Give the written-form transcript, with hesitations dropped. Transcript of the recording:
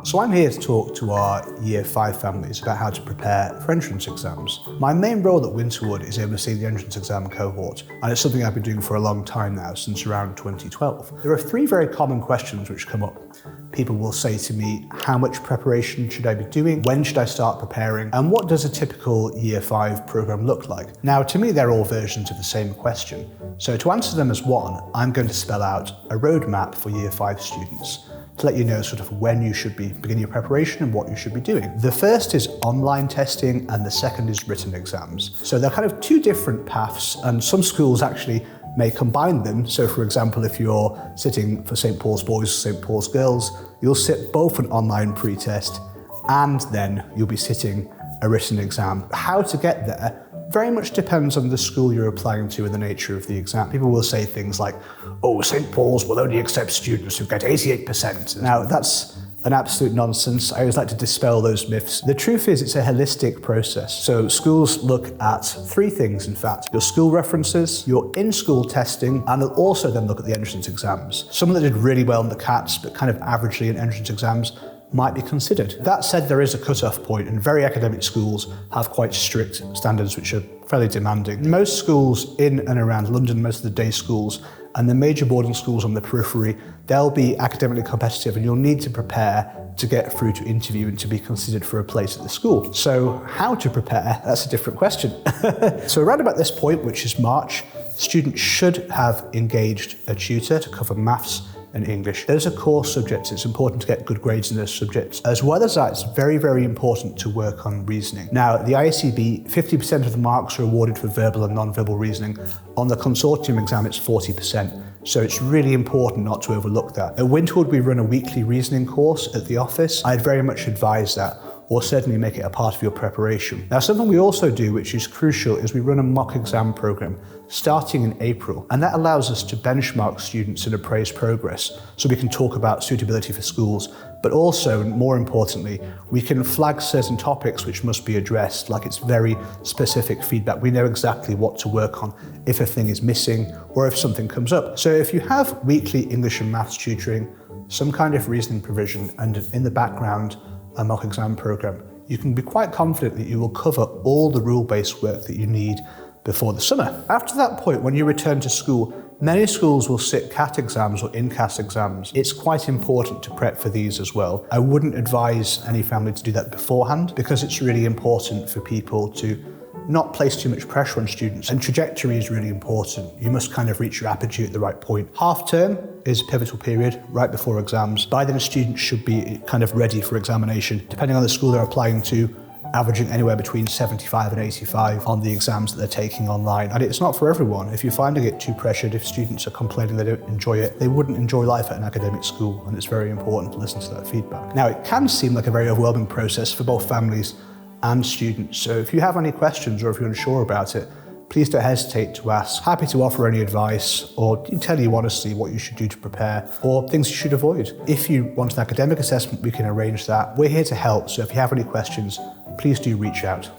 So I'm here to talk to our Year 5 families about how to prepare for entrance exams. My main role at Winterwood is overseeing the entrance exam cohort, and it's something I've been doing for a long time now, since around 2012. There are three very common questions which come up. People will say to me, how much preparation should I be doing? When should I start preparing? And what does a typical Year 5 program look like? Now, to me, they're all versions of the same question. So to answer them as one, I'm going to spell out a roadmap for Year 5 students to let you know sort of when you should begin your preparation and what you should be doing. The first is online testing and the second is written exams. So they're kind of two different paths, and some schools actually may combine them. So for example, if you're sitting for St Paul's Boys or St Paul's Girls, you'll sit both an online pre-test and then you'll be sitting a written exam. How to get there very much depends on the school you're applying to and the nature of the exam. People will say things like, oh, St Paul's will only accept students who get 88%. Now, that's an absolute nonsense. I always like to dispel those myths. The truth is it's a holistic process. So schools look at three things, in fact. Your school references, your in-school testing, and they'll also then look at the entrance exams. Someone that did really well in the CATs, but kind of averagely in entrance exams, might be considered. That said, there is a cut-off point, and very academic schools have quite strict standards which are fairly demanding. Most schools in and around London, most of the day schools, and the major boarding schools on the periphery, they'll be academically competitive and you'll need to prepare to get through to interview and to be considered for a place at the school. So how to prepare, that's a different question. So around about this point, which is March, students should have engaged a tutor to cover maths and English. Those are core subjects. It's important to get good grades in those subjects. As well as that, it's very, very important to work on reasoning. Now, the IACB, 50% of the marks are awarded for verbal and non-verbal reasoning. On the consortium exam, it's 40%. So it's really important not to overlook that. At Winterwood, we run a weekly reasoning course at the office. I'd very much advise that, or certainly make it a part of your preparation. Now, something we also do, which is crucial, is we run a mock exam program starting in April, and that allows us to benchmark students and appraise progress so we can talk about suitability for schools, but also, more importantly, we can flag certain topics which must be addressed, like it's very specific feedback. We know exactly what to work on if a thing is missing or if something comes up. So if you have weekly English and maths tutoring, some kind of reasoning provision, and in the background, a mock exam program, you can be quite confident that you will cover all the rule-based work that you need before the summer. After that point, when you return to school, many schools will sit CAT exams or in-CAS exams. It's quite important to prep for these as well. I wouldn't advise any family to do that beforehand because it's really important for people to not place too much pressure on students, and trajectory is really important. You must kind of reach your apogee at the right point. Half term is a pivotal period right before exams. By then, students should be kind of ready for examination. Depending on the school they're applying to, averaging anywhere between 75 and 85 on the exams that they're taking online. And it's not for everyone. If you're finding it too pressured, if students are complaining they don't enjoy it, they wouldn't enjoy life at an academic school, and it's very important to listen to that feedback. Now, it can seem like a very overwhelming process for both families and students. So if you have any questions or if you're unsure about it, please don't hesitate to ask. Happy to offer any advice or tell you honestly what you should do to prepare or things you should avoid. If you want an academic assessment, we can arrange that. We're here to help, so if you have any questions, please do reach out.